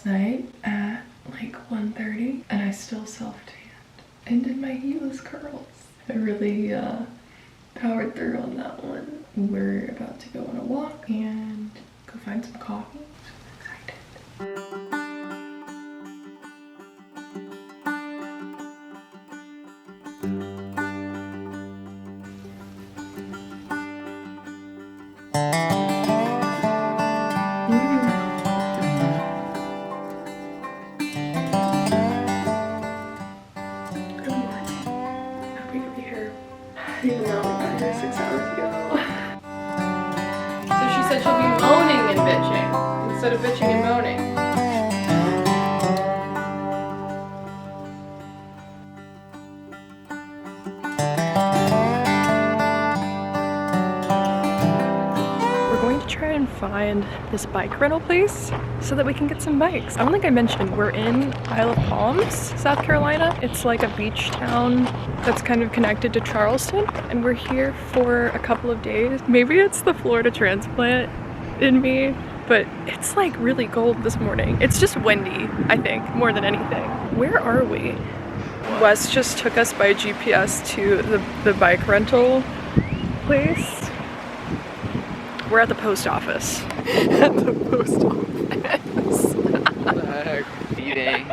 night at like 1:30 and I still self-tanned and did my heatless curls. I really powered through on that one. We're about to go on a walk and go find some coffee. So I'm excited. Even though we got here 6 hours ago. So she said she'll be moaning and bitching instead of bitching and moaning. We're going to try and find this bike rental place so that we can get some bikes. I don't think I mentioned we're in Isle of Palms, South Carolina. It's like a beach town that's kind of connected to Charleston, and we're here for a couple of days. Maybe it's the Florida transplant in me, but it's like really cold this morning. It's just windy, I think, more than anything. Where are we? Wes just took us by GPS to the bike rental place. We're at the post office. At the post office. What the heck? Beating.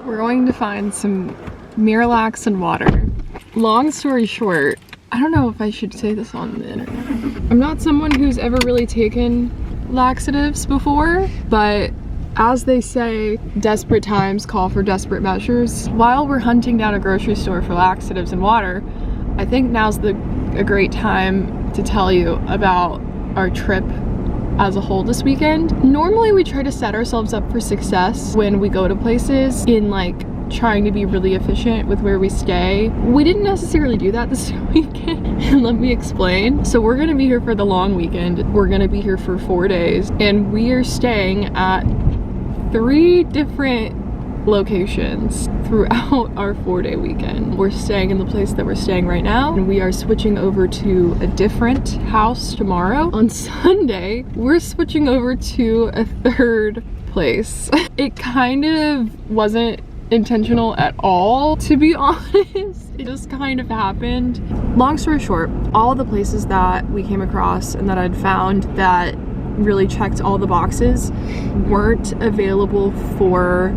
We're going to find some Miralax and water. Long story short, I don't know if I should say this on the internet. I'm not someone who's ever really taken laxatives before, but as they say, desperate times call for desperate measures. While we're hunting down a grocery store for laxatives and water, I think now's a great time to tell you about our trip as a whole this weekend. Normally we try to set ourselves up for success when we go to places in like trying to be really efficient with where we stay. We didn't necessarily do that this weekend, and let me explain. So we're gonna be here for the long weekend. We're gonna be here for 4 days, and we are staying at 3 different locations throughout our 4-day weekend. We're staying in the place that we're staying right now, and we are switching over to a different house tomorrow. On Sunday, we're switching over to a 3rd place. It kind of wasn't intentional at all, to be honest. It just kind of happened. Long story short, all the places that we came across and that I'd found that really checked all the boxes weren't available for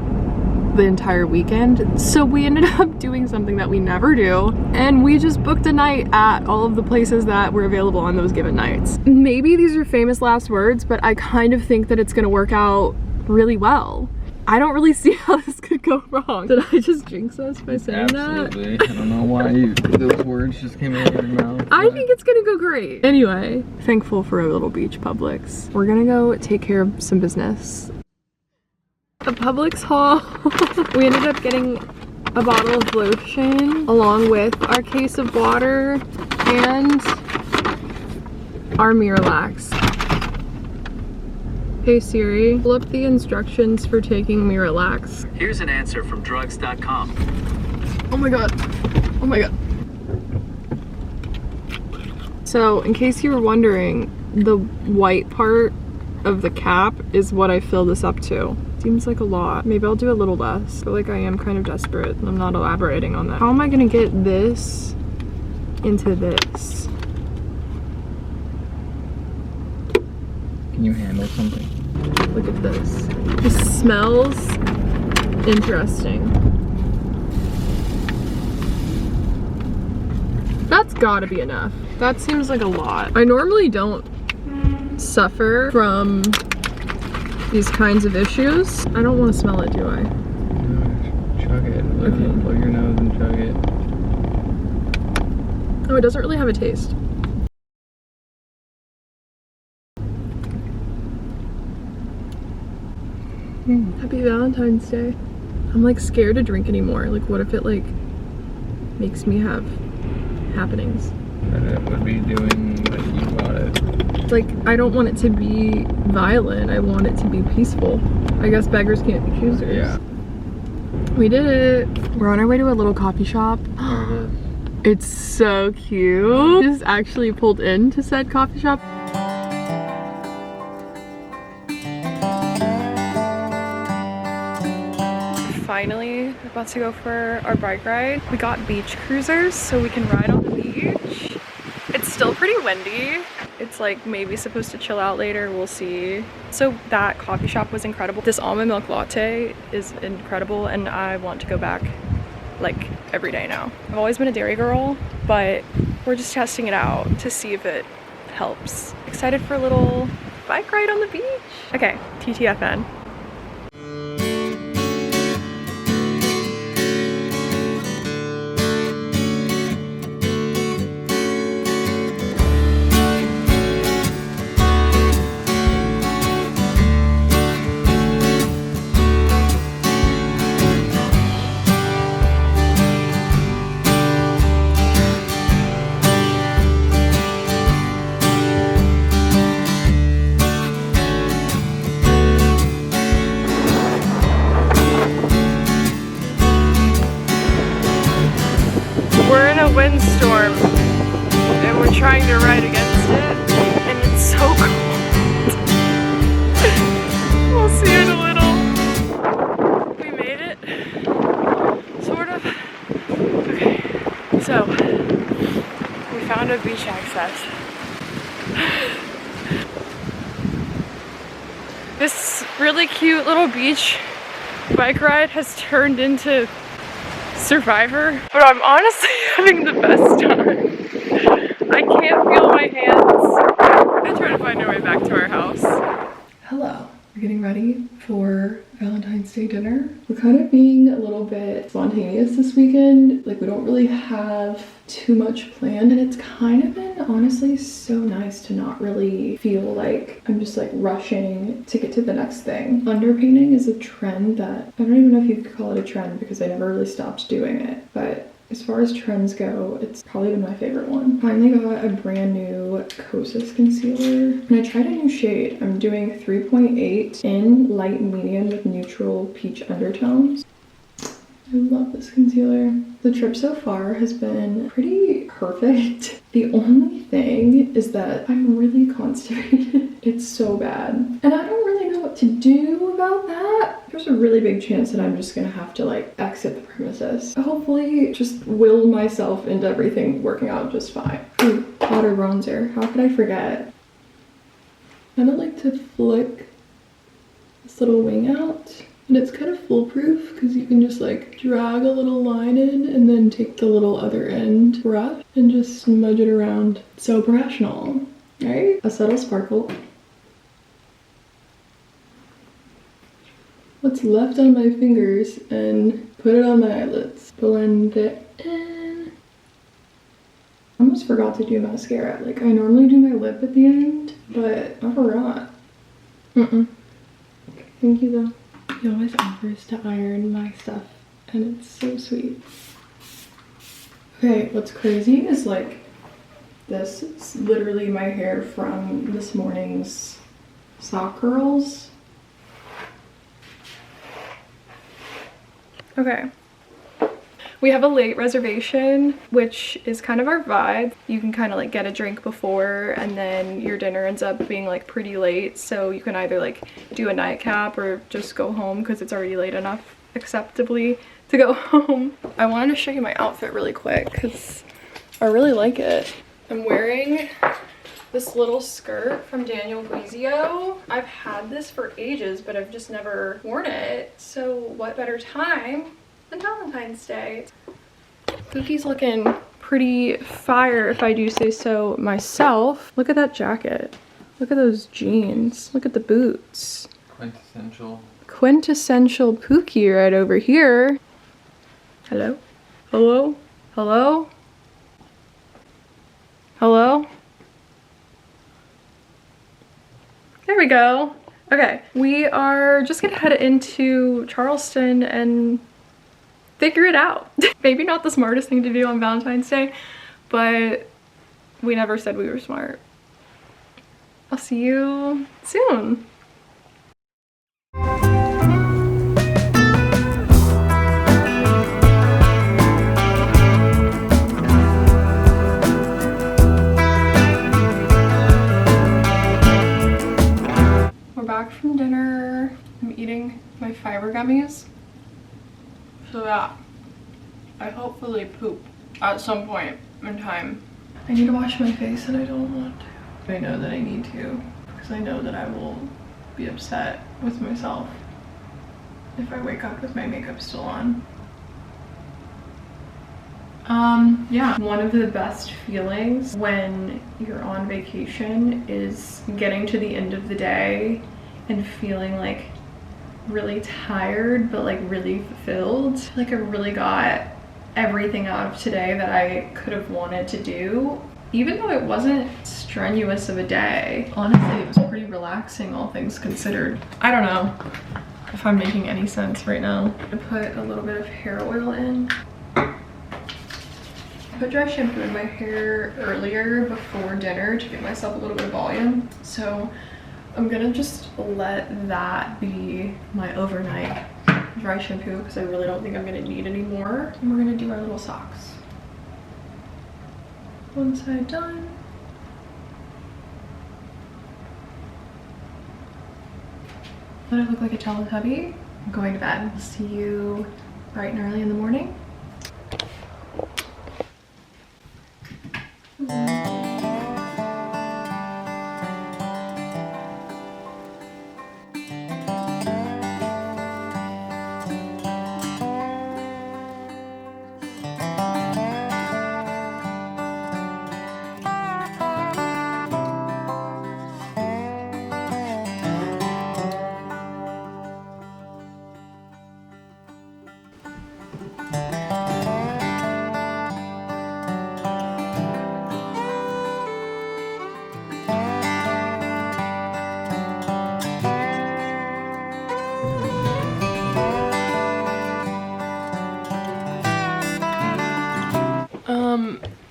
the entire weekend. So we ended up doing something that we never do, and we just booked a night at all of the places that were available on those given nights. Maybe these are famous last words, but I kind of think that it's gonna work out really well. I don't really see how this could go wrong. Did I just jinx us by saying Absolutely. that? I don't know why those words just came out of your mouth. I think it's gonna go great. Anyway, thankful for a little beach Publix. We're gonna go take care of some business. A Publix haul. We ended up getting a bottle of lotion along with our case of water and our Miralax. Hey Siri, pull up the instructions for taking Miralax. Here's an answer from drugs.com. Oh my god. Oh my god. So, in case you were wondering, the white part of the cap is what I fill this up to. Seems like a lot. Maybe I'll do a little less. I feel like I am kind of desperate and I'm not elaborating on that. How am I gonna get this into this? Can you handle something? Look at this. This smells interesting. That's gotta be enough. That seems like a lot. I normally don't suffer from these kinds of issues. I don't want to smell it, do I? No, chug it. Okay. Blow your nose and chug it. Oh, it doesn't really have a taste. Happy Valentine's Day. I'm like scared to drink anymore. Like, what if it like makes me have happenings? And it would be doing what you bought it. Like, I don't want it to be violent. I want it to be peaceful. I guess beggars can't be choosers. Yeah. We did it. We're on our way to a little coffee shop. There it is. It's so cute. Just actually pulled into said coffee shop. finally about to go for our bike ride. We got beach cruisers so we can ride on the beach. It's still pretty windy. It's like maybe supposed to chill out later, we'll see. So that coffee shop was incredible. This almond milk latte is incredible and I want to go back like every day now. I've always been a dairy girl, but we're just testing it out to see if it helps. Excited for a little bike ride on the beach. Okay, TTFN. We're in a windstorm and we're trying to ride against it and it's so cold. We'll see you in a little. We made it. Sort of. Okay. So we found a beach access. This really cute little beach bike ride has turned into Survivor, but I'm honestly having the best time. I can't feel my hands. I'm gonna try to find our way back to our house. Hello. We're getting ready for Valentine's Day dinner. We're kind of being a little bit spontaneous this weekend. Like we don't really have too much planned and it's kind of been honestly so nice to not really feel like I'm just like rushing to get to the next thing. Underpainting is a trend that I don't even know if you could call it a trend because I never really stopped doing it, but as far as trends go, it's probably been my favorite one. Finally got a brand new Kosas concealer and I tried a new shade. I'm doing 3.8 in light and medium with neutral peach undertones. I love this concealer. The trip so far has been pretty perfect. The only thing is that I'm really constipated. It's so bad. And I don't really know what to do about that. There's a really big chance that I'm just gonna have to like exit the premises. Hopefully just will myself into everything working out just fine. Ooh, powder bronzer. How could I forget? I don't like to flick this little wing out. And it's kind of foolproof because you can just like drag a little line in and then take the little other end brush and just smudge it around. So professional, right? A subtle sparkle. What's left on my fingers and put it on my eyelids. Blend it in. I almost forgot to do mascara. Like I normally do my lip at the end, but I forgot. Thank you though. He always offers to iron my stuff and it's so sweet. Okay, what's crazy is like this is literally my hair from this morning's sock curls. Okay. We have a late reservation, which is kind of our vibe. You can kind of like get a drink before and then your dinner ends up being like pretty late. So you can either like do a nightcap or just go home because it's already late enough acceptably to go home. I wanted to show you my outfit really quick because I really like it. I'm wearing this little skirt from Daniel Guizio. I've had this for ages, but I've just never worn it. So what better time than Valentine's Day? Pookie's looking pretty fire if I do say so myself. Look at that jacket. Look at those jeans. Look at the boots. Quintessential. Quintessential Pookie right over here. Hello? Hello? Hello? Hello? There we go. Okay, we are just gonna head into Charleston and figure it out. Maybe not the smartest thing to do on Valentine's Day, but we never said we were smart. I'll see you soon. We're back from dinner. I'm eating my fiber gummies. So yeah, I hopefully poop at some point in time. I need to wash my face and I don't want to. I know that I need to because I know that I will be upset with myself if I wake up with my makeup still on. Yeah, one of the best feelings when you're on vacation is getting to the end of the day and feeling like really tired but like really fulfilled. Like I really got everything out of today that I could have wanted to do, even though it wasn't strenuous of a day. Honestly, it was pretty relaxing, all things considered. I don't know if I'm making any sense right now. I put a little bit of hair oil in. I put dry shampoo in my hair earlier before dinner to give myself a little bit of volume. So I'm gonna just let that be my overnight dry shampoo because I really don't think I'm gonna need any more. And we're gonna do our little socks. One side done. Let it look like a Teletubby. I'm going to bed. I'll see you bright and early in the morning.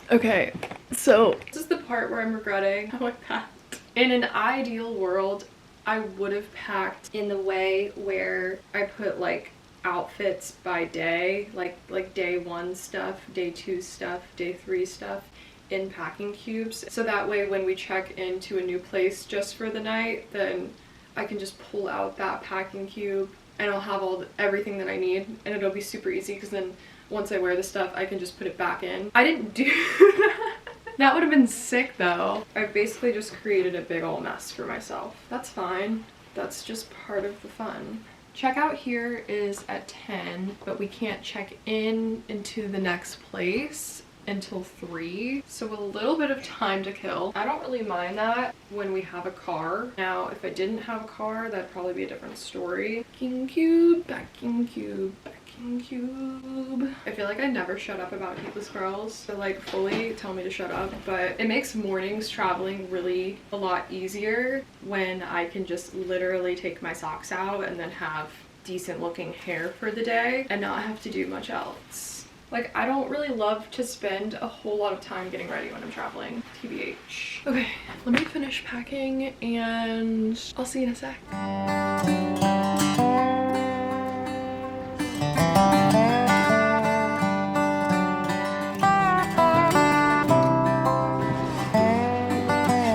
Okay, so this is the part where I'm regretting how I packed. In an ideal world, I would have packed in the way where I put like outfits by day, like day 1 stuff, day 2 stuff, day 3 stuff in packing cubes. So that way when we check into a new place just for the night, then I can just pull out that packing cube and I'll have everything that I need, and it'll be super easy because then once I wear the stuff, I can just put it back in. I didn't do that. That would have been sick though. I've basically just created a big ol' mess for myself. That's fine. That's just part of the fun. Checkout here is at 10, but we can't check into the next place until 3, so a little bit of time to kill. I don't really mind that when we have a car. Now, if I didn't have a car, that'd probably be a different story. Packing cube, packing cube, packing cube. I feel like I never shut up about heatless girls. They like fully tell me to shut up, but it makes mornings traveling really a lot easier when I can just literally take my socks out and then have decent looking hair for the day and not have to do much else. Like, I don't really love to spend a whole lot of time getting ready when I'm traveling, TBH. Okay, let me finish packing and I'll see you in a sec.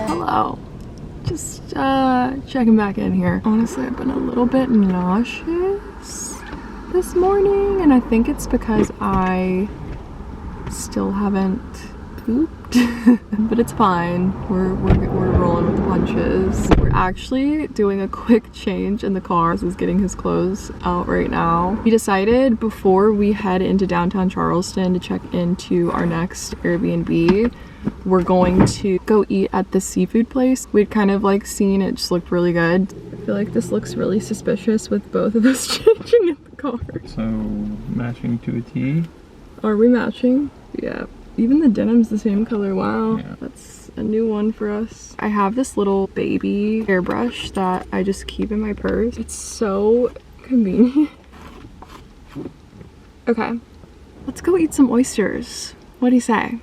Hello. Just checking back in here. Honestly, I've been a little bit nauseous this morning, and I think it's because I still haven't pooped. But it's fine. We're rolling with the punches. We're actually doing a quick change in the car. He's getting his clothes out right now. We decided before we head into downtown Charleston to check into our next Airbnb, we're going to go eat at the seafood place. We'd kind of like seen it, just looked really good. I feel like this looks really suspicious with both of us changing in the car. So, matching to a T? Are we matching? Yeah. Even the denim's the same color. Wow. Yeah. That's a new one for us. I have this little baby hairbrush that I just keep in my purse. It's so convenient. Okay. Let's go eat some oysters. What do you say?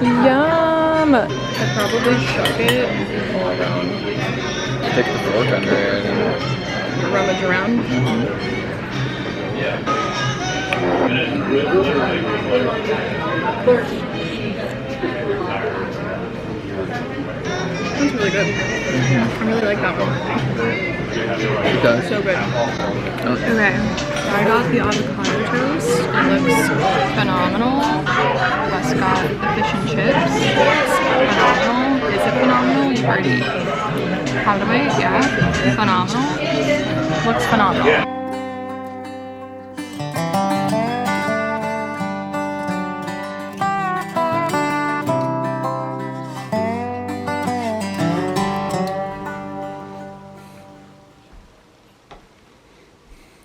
Yum! I probably shook it all around. Stick the fork under it and Rummage around. That's really good. I really like that one. It does. So good. Okay, I got the avocado toast. It looks phenomenal. Wes got the fish and chips. Phenomenal. Is it phenomenal? You've already had a bite? Yeah. Phenomenal. Looks phenomenal.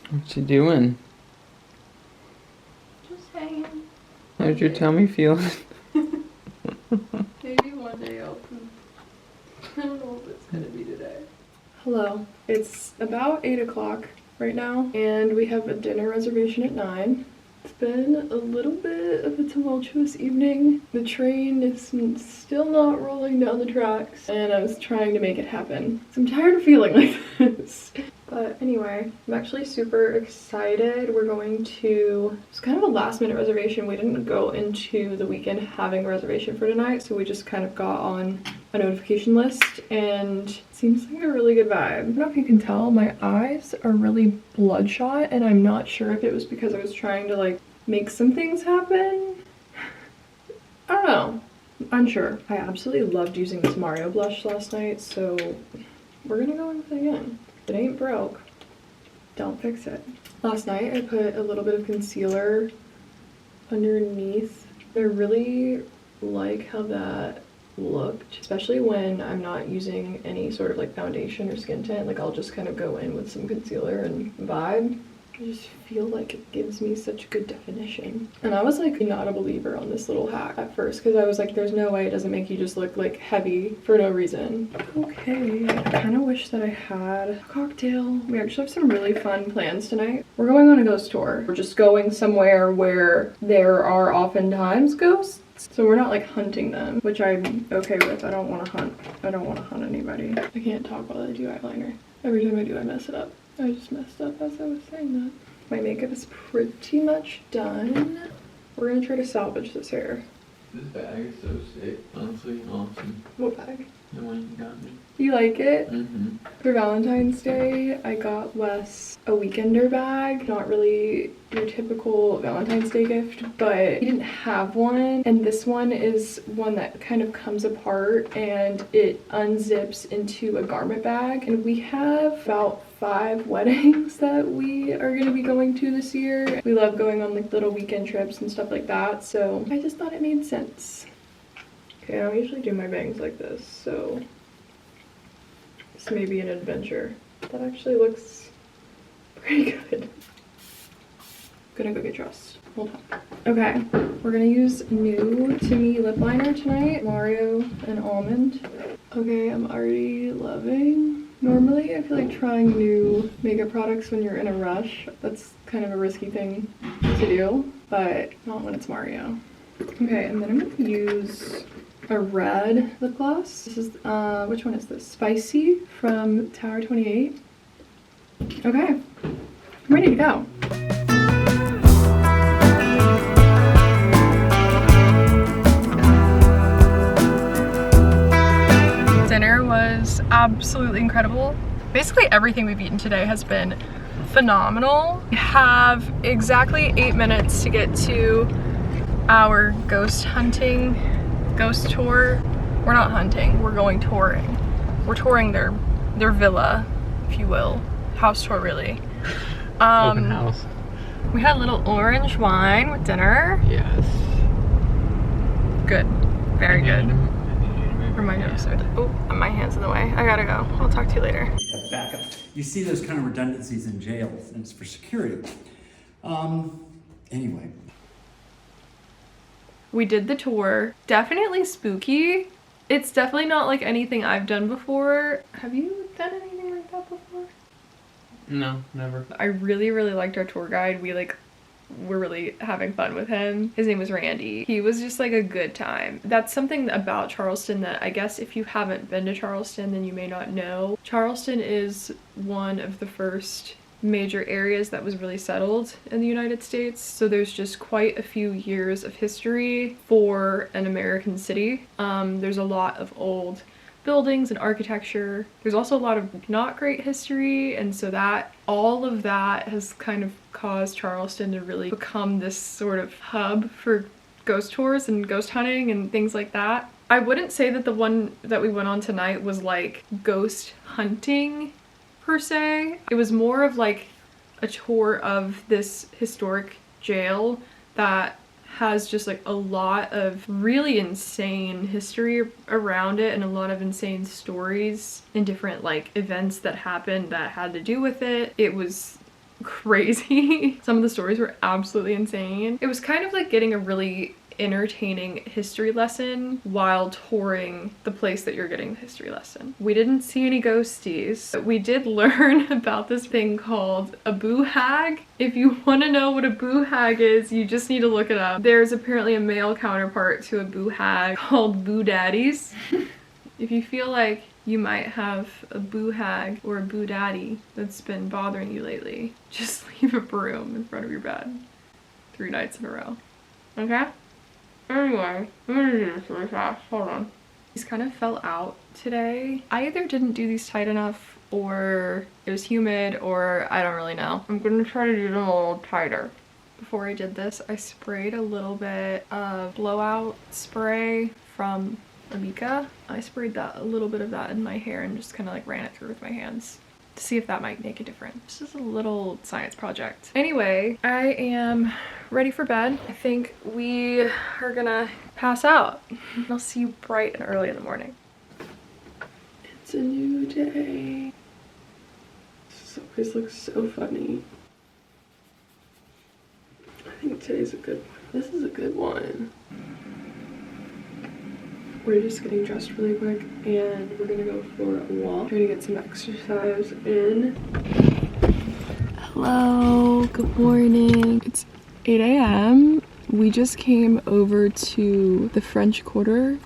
What you doing? Just hanging. How's your tummy feeling? Maybe one day I'll poop. I don't know if it's gonna be today. Hello. It's about 8 o'clock right now, and we have a dinner reservation at 9. It's been a little bit of a tumultuous evening. The train is still not rolling down the tracks, and I was trying to make it happen. So I'm tired of feeling like this. But anyway, I'm actually super excited. We're going to, it's kind of a last minute reservation. We didn't go into the weekend having a reservation for tonight, so we just kind of got on a notification list, and it seems like a really good vibe. I don't know if you can tell, my eyes are really bloodshot, and I'm not sure if it was because I was trying to like make some things happen. I don't know. I'm unsure. I absolutely loved using this Mario blush last night, so we're gonna go in with it again. If it ain't broke, don't fix it. Last night I put a little bit of concealer underneath. I really like how that looked, especially when I'm not using any sort of like foundation or skin tint. Like I'll just kind of go in with some concealer and vibe. I just feel like it gives me such good definition. And I was like not a believer on this little hack at first, because I was like, there's no way it doesn't make you just look like heavy for no reason. Okay, I kind of wish that I had a cocktail. We actually have some really fun plans tonight. We're going on a ghost tour. We're just going somewhere where there are oftentimes ghosts. So we're not like hunting them, which I'm okay with. I don't want to hunt. I don't want to hunt anybody. I can't talk while I do eyeliner. Every time I do, I mess it up. I just messed up as I was saying that. My makeup is pretty much done. We're gonna try to salvage this hair. This bag is so sick. Honestly, awesome. What bag? The one you got me. You like it? Mm-hmm. For Valentine's Day, I got Wes a weekender bag. Not really your typical Valentine's Day gift, but he didn't have one. And this one is one that kind of comes apart and it unzips into a garment bag. And we have about 5 weddings that we are going to be going to this year. We love going on like little weekend trips and stuff like that, so I just thought it made sense. Okay, I don't usually do my bangs like this, so this may be an adventure. That actually looks pretty good. Gonna go get dressed. Hold on. Okay, we're gonna use new To Me lip liner tonight, Mario and Almond. Okay, I'm already loving. Normally, I feel like trying new makeup products when you're in a rush, that's kind of a risky thing to do, but not when it's Mario. Okay, and then I'm gonna use a red lip gloss. This is, which one is this? Spicy from Tower 28. Okay, I'm ready to go. Dinner was absolutely incredible. Basically everything we've eaten today has been phenomenal. We have exactly 8 minutes to get to our ghost tour. We're not hunting, we're going touring. We're touring their villa, if you will. House tour, really. Open house. We had a little orange wine with dinner. Yes. Good, very good. For my nose. Oh, my hand's in the way. I gotta go. I'll talk to you later. Backup. You see those kind of redundancies in jails, and it's for security. Anyway. We did the tour. Definitely spooky. It's definitely not like anything I've done before. Have you done anything like that before? No, never. I really, really liked our tour guide. We're really having fun with him. His name was Randy. He was just like a good time. That's something about Charleston that I guess if you haven't been to Charleston, then you may not know. Charleston is one of the first major areas that was really settled in the United States. So there's just quite a few years of history for an American city. There's a lot of old buildings and architecture. There's also a lot of not great history, and so that all of that has kind of caused Charleston to really become this sort of hub for ghost tours and ghost hunting and things like that. I wouldn't say that the one that we went on tonight was like ghost hunting per se. It was more of like a tour of this historic jail that has just like a lot of really insane history around it and a lot of insane stories and different like events that happened that had to do with it. It was crazy. Some of the stories were absolutely insane. It was kind of like getting a really entertaining history lesson while touring the place that you're getting the history lesson. We didn't see any ghosties, but we did learn about this thing called a boo hag. If you want to know what a boo hag is, you just need to look it up. There's apparently a male counterpart to a boo hag called boo daddies. If you feel like you might have a boo hag or a boo daddy that's been bothering you lately, just leave a broom in front of your bed 3 nights in a row. Okay? Anyway, I'm gonna do this really fast. Hold on. These kind of fell out today. I either didn't do these tight enough or it was humid or I don't really know. I'm gonna try to do them a little tighter. Before I did this, I sprayed a little bit of blowout spray from Amika. I sprayed that a little bit of that in my hair and just kind of like ran it through with my hands to see if that might make a difference. This is a little science project. Anyway, I am ready for bed. I think we are gonna pass out. I'll see you bright and early in the morning. It's a new day. This always looks so funny. I think today's a good one. This is a good one. We're just getting dressed really quick and we're gonna go for a walk. Trying to get some exercise in. Hello, good morning. It's 8 a.m. We just came over to the French Quarter.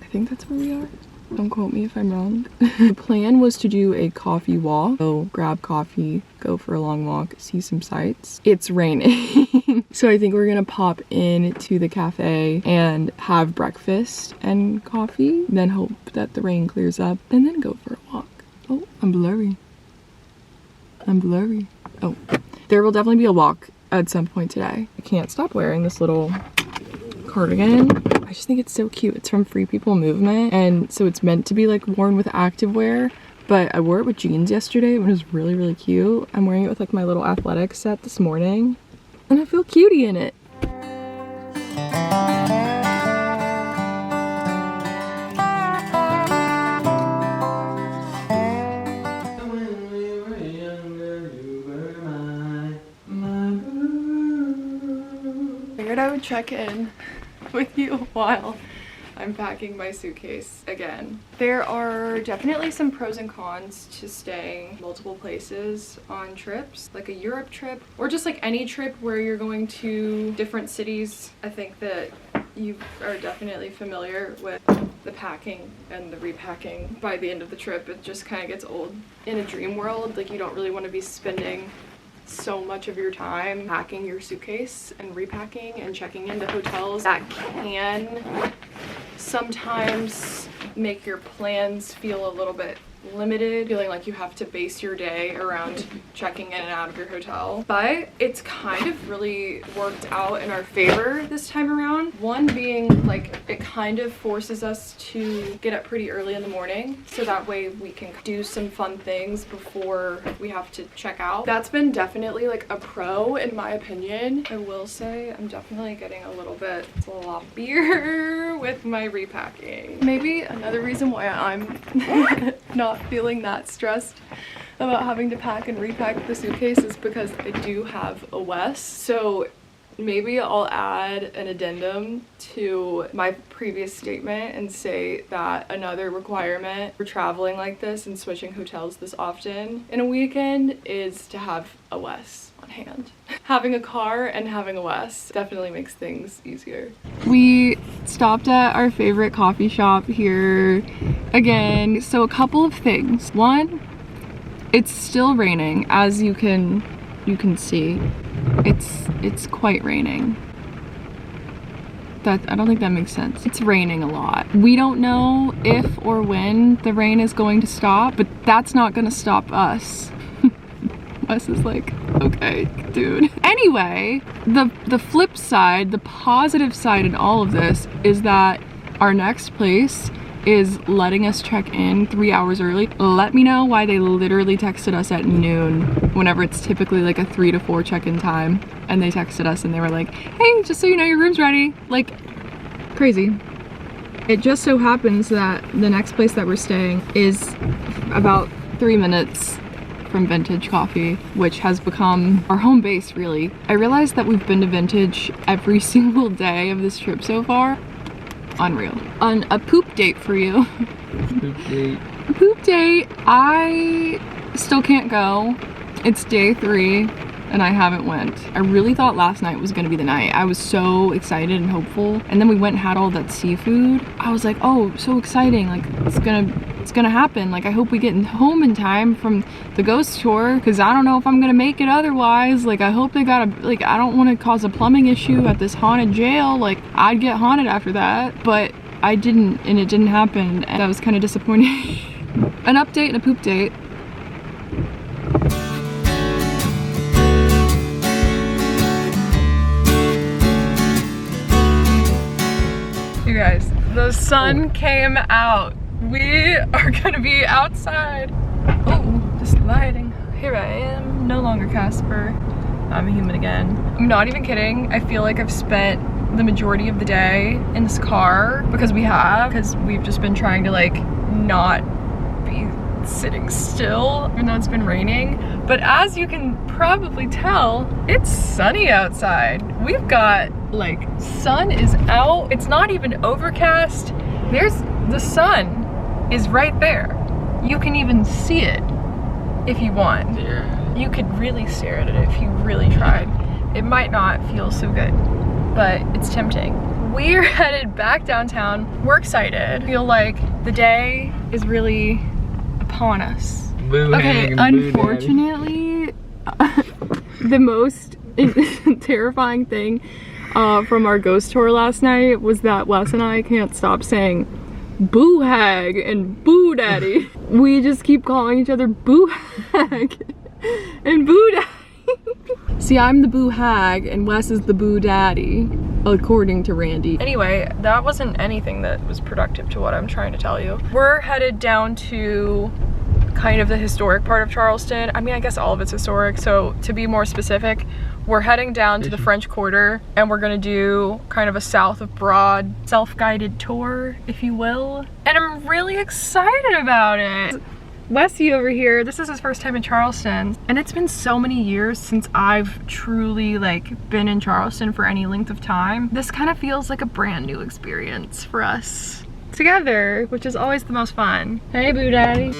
I think that's where we are. Don't quote me if I'm wrong. The plan was to do a coffee walk. Go grab coffee, go for a long walk, see some sights. It's raining. So I think we're gonna pop into the cafe and have breakfast and coffee, then hope that the rain clears up, and then go for a walk. Oh, I'm blurry. I'm blurry. Oh, there will definitely be a walk at some point today. I can't stop wearing this little cardigan. I just think it's so cute. It's from Free People Movement, and so it's meant to be like worn with activewear, but I wore it with jeans yesterday and it was really, really cute. I'm wearing it with like my little athletic set this morning, and I feel cutie in it. Figured I would check in with you while I'm packing my suitcase again. There are definitely some pros and cons to staying multiple places on trips, like a Europe trip or just like any trip where you're going to different cities. I think that you are definitely familiar with the packing and the repacking. By the end of the trip, it just kind of gets old. In a dream world, like you don't really want to be spending so much of your time packing your suitcase and repacking and checking into hotels. That can sometimes make your plans feel a little bit limited, feeling like you have to base your day around checking in and out of your hotel. But it's kind of really worked out in our favor this time around. One being like it kind of forces us to get up pretty early in the morning, so that way we can do some fun things before we have to check out. That's been definitely like a pro in my opinion. I will say I'm definitely getting a little bit sloppier with my repacking. Maybe another reason why I'm not feeling that stressed about having to pack and repack the suitcase is because I do have a Wes. So maybe I'll add an addendum to my previous statement and say that another requirement for traveling like this and switching hotels this often in a weekend is to have a Wes on hand. Having a car and having a Wes definitely makes things easier. We stopped at our favorite coffee shop here again. So a couple of things. One, it's still raining, as you can see. It's quite raining. I don't think that makes sense. It's raining a lot. We don't know if or when the rain is going to stop, but that's not gonna stop us. Wes is like, okay, dude. Anyway, the flip side, the positive side in all of this is that our next place is letting us check in 3 hours early. Let me know why they literally texted us at noon whenever it's typically like a 3 to 4 check-in time. And they texted us and they were like, hey, just so you know, your room's ready. Like, crazy. It just so happens that the next place that we're staying is about 3 minutes from Vintage Coffee, which has become our home base, really. I realized that we've been to Vintage every single day of this trip so far. Unreal. On a poop date for you. Poop date. Poop date. I still can't go. It's day 3 and I haven't went. I really thought last night was gonna be the night. I was so excited and hopeful. And then we went and had all that seafood. I was like, oh, so exciting. Like, it's gonna happen. Like, I hope we get home in time from the ghost tour, because I don't know if I'm gonna make it otherwise. Like, I hope they got like, I don't want to cause a plumbing issue at this haunted jail. Like, I'd get haunted after that, but I didn't, and it didn't happen, and I was kind of disappointed. An update and a poop date. You guys, the sun came out. We are gonna be outside. Oh, just lighting. Here I am, no longer Casper. I'm a human again. I'm not even kidding. I feel like I've spent the majority of the day in this car because we've just been trying to like not be sitting still, even though it's been raining. But as you can probably tell, it's sunny outside. We've got like, sun is out. It's not even overcast. There's the sun is right there. You can even see it if you want. Yeah. You could really stare at it if you really tried. It might not feel so good, but it's tempting. We're headed back downtown. We're excited. Feel like the day is really upon us. Boo Okay, hang, boo unfortunately, the most terrifying thing from our ghost tour last night was that Wes and I can't stop saying boo hag and boo daddy. We just keep calling each other boo hag and boo daddy. See, I'm the boo hag and Wes is the boo daddy, according to Randy. Anyway, that wasn't anything that was productive to what I'm trying to tell you. We're headed down to kind of the historic part of Charleston. I mean, I guess all of it's historic. So to be more specific, we're heading down to the French Quarter and we're gonna do kind of a South of Broad self-guided tour, if you will. And I'm really excited about it. Wesley over here, this is his first time in Charleston, and it's been so many years since I've truly like been in Charleston for any length of time. This kind of feels like a brand new experience for us together, which is always the most fun. Hey, boo daddy.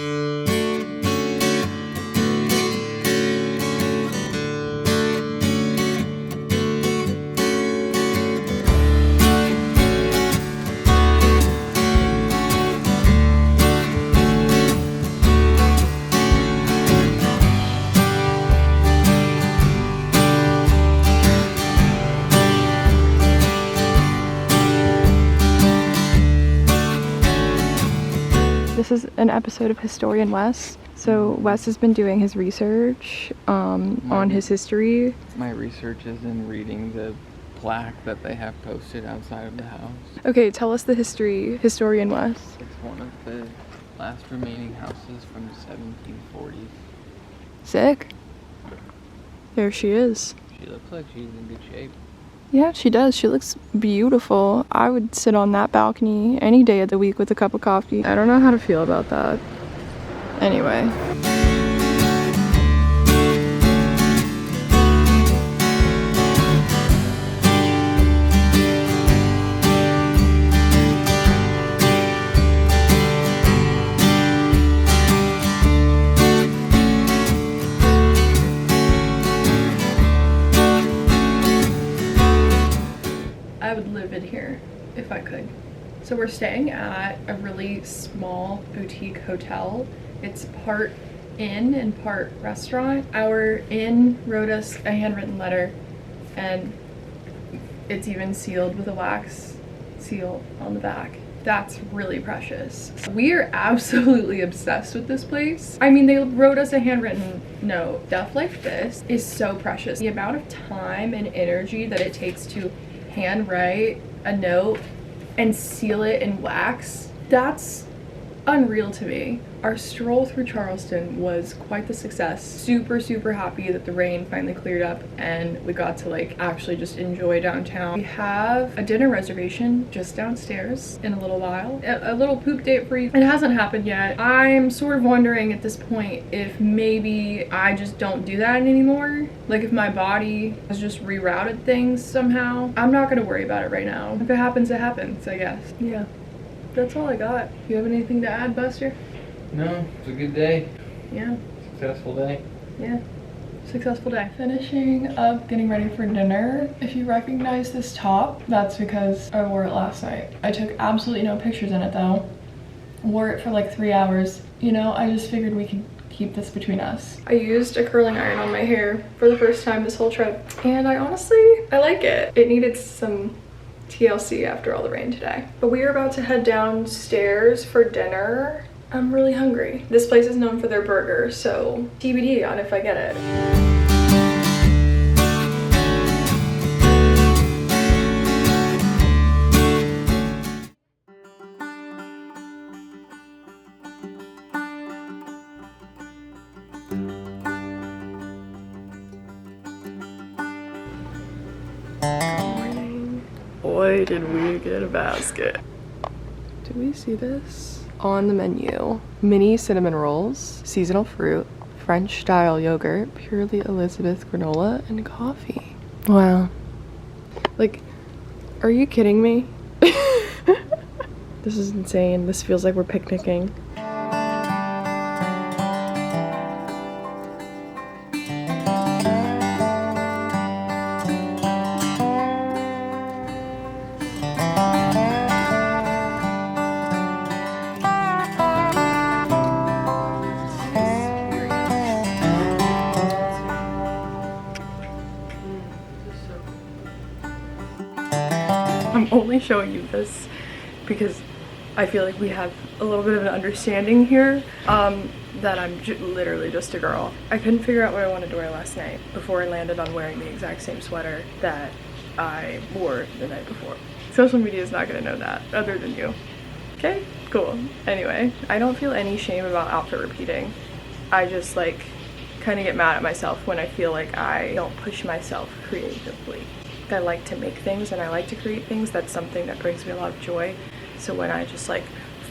This is an episode of Historian Wes. So Wes has been doing his research on his history. My research is in reading the plaque that they have posted outside of the house. Okay, tell us the history, Historian Wes. It's one of the last remaining houses from the 1740s. Sick. There she is. She looks like she's in good shape. Yeah, she does. She looks beautiful. I would sit on that balcony any day of the week with a cup of coffee. I don't know how to feel about that. Anyway. I would live in here if I could. So we're staying at a really small boutique hotel. It's part inn and part restaurant. Our inn wrote us a handwritten letter and it's even sealed with a wax seal on the back. That's really precious. We are absolutely obsessed with this place. I mean, they wrote us a handwritten note. Stuff like this is so precious. The amount of time and energy that it takes to handwrite a note and seal it in wax, that's unreal to me. Our stroll through Charleston was quite the success. Super, super happy that the rain finally cleared up and we got to like actually just enjoy downtown. We have a dinner reservation just downstairs in a little while. A little poop date for you. It hasn't happened yet. I'm sort of wondering at this point if maybe I just don't do that anymore. Like if my body has just rerouted things somehow. I'm not gonna worry about it right now. If it happens, it happens, I guess. Yeah. That's all I got. You have anything to add, Buster? No, it's a good day. Yeah. Successful day. Yeah. Successful day. Finishing up getting ready for dinner. If you recognize this top, that's because I wore it last night. I took absolutely no pictures in it though. Wore it for like 3 hours. You know, I just figured we could keep this between us. I used a curling iron on my hair for the first time this whole trip. And I like it. It needed some TLC after all the rain today. But we are about to head downstairs for dinner. I'm really hungry. This place is known for their burger, so TBD on if I get it. Boy, did we get a basket. Do we see this? On the menu, mini cinnamon rolls, seasonal fruit, French style yogurt, purely Elizabeth granola, and coffee. Wow. Like, are you kidding me? This is insane. This feels like we're picnicking. I'm only showing you this because I feel like we have a little bit of an understanding here that I'm literally just a girl. I couldn't figure out what I wanted to wear last night before I landed on wearing the exact same sweater that I wore the night before. Social media is not gonna know that other than you. Okay, cool. Anyway, I don't feel any shame about outfit repeating. I just like kind of get mad at myself when I feel like I don't push myself creatively. I like to make things and I like to create things. That's something that brings me a lot of joy. So when I just like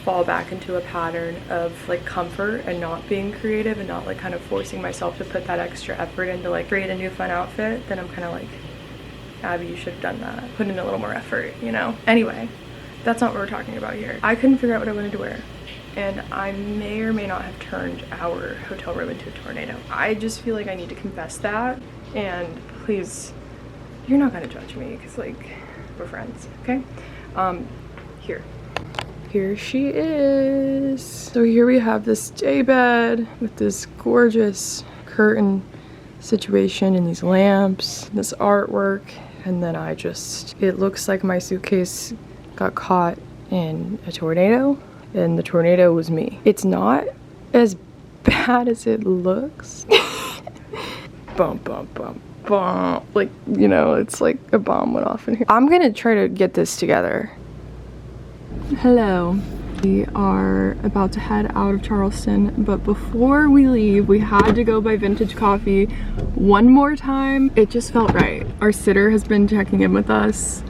fall back into a pattern of like comfort and not being creative and not like kind of forcing myself to put that extra effort into like create a new fun outfit, then I'm kind of like, Abby, you should have done that. Put in a little more effort, you know? Anyway, that's not what we're talking about here. I couldn't figure out what I wanted to wear. And I may or may not have turned our hotel room into a tornado. I just feel like I need to confess that. And please, you're not gonna judge me because like we're friends, okay? Here she is. So here we have this day bed with this gorgeous curtain situation and these lamps, this artwork, and then it looks like my suitcase got caught in a tornado and the tornado was me. It's not as bad as it looks. Bum, bum, bum. Bomb. Like, you know, it's like a bomb went off in here. I'm gonna try to get this together. Hello. We are about to head out of Charleston, but before we leave, we had to go buy vintage coffee one more time. It just felt right. Our sitter has been checking in with us,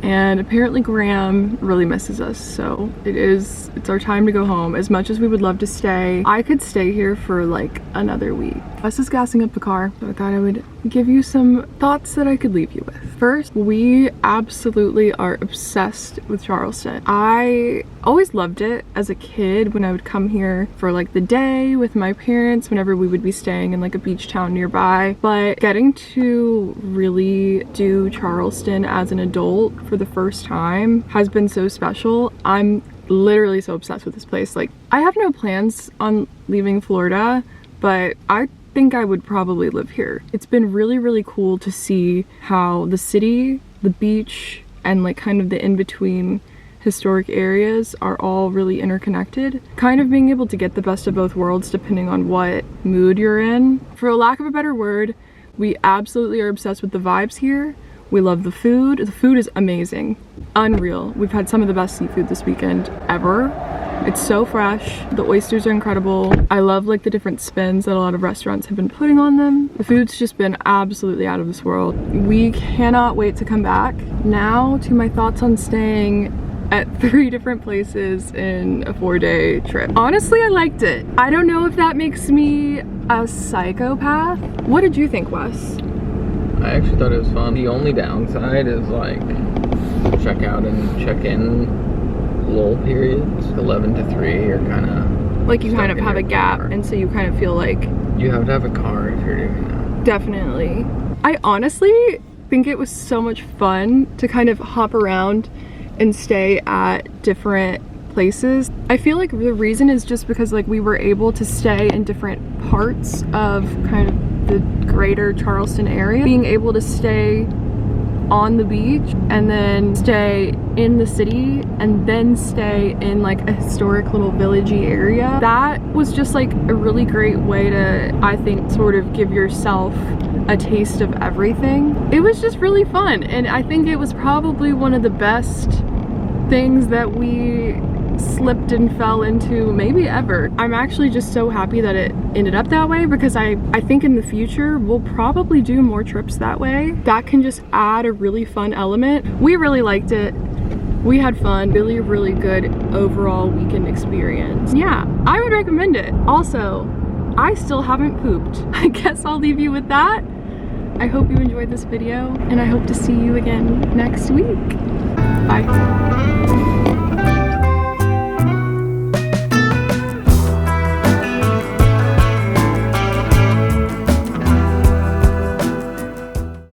and apparently Graham really misses us, so it's our time to go home. As much as we would love to stay, I could stay here for like another week. Wes is gassing up the car, so I thought I would give you some thoughts that I could leave you with. First, we absolutely are obsessed with Charleston. I always loved it as a kid when I would come here for like the day with my parents whenever we would be staying in like a beach town nearby, but getting to really do Charleston as an adult for the first time has been so special. I'm literally so obsessed with this place. Like, I have no plans on leaving Florida, but I think I would probably live here. It's been really, really cool to see how the city, the beach, and like kind of the in-between historic areas are all really interconnected. Kind of being able to get the best of both worlds depending on what mood you're in. For lack of a better word, we absolutely are obsessed with the vibes here. We love the food. The food is amazing. Unreal. We've had some of the best seafood this weekend ever. It's so fresh. The oysters are incredible. I love like the different spins that a lot of restaurants have been putting on them. The food's just been absolutely out of this world. We cannot wait to come back. Now to my thoughts on staying at 3 different places in a 4-day trip. Honestly, I liked it. I don't know if that makes me a psychopath. What did you think, Wes? I actually thought it was fun. The only downside is like check out and check in lull periods. 11 to 3 are kind of like you kind of have a gap, and so you kind of feel like you have to have a car if you're doing that. Definitely. I honestly think it was so much fun to kind of hop around and stay at different places. I feel like the reason is just because like we were able to stay in different parts of kind of the greater Charleston area. Being able to stay on the beach and then stay in the city and then stay in like a historic little villagey area. That was just like a really great way to, I think, sort of give yourself a taste of everything. It was just really fun, and I think it was probably one of the best things that we slipped and fell into maybe ever. I'm actually just so happy that it ended up that way, because I think in the future we'll probably do more trips that way. That can just add a really fun element. We really liked it. We had fun. Really, really good overall weekend experience. Yeah, I would recommend it. Also, I still haven't pooped. I guess I'll leave you with that. I hope you enjoyed this video, and I hope to see you again next week. Bye.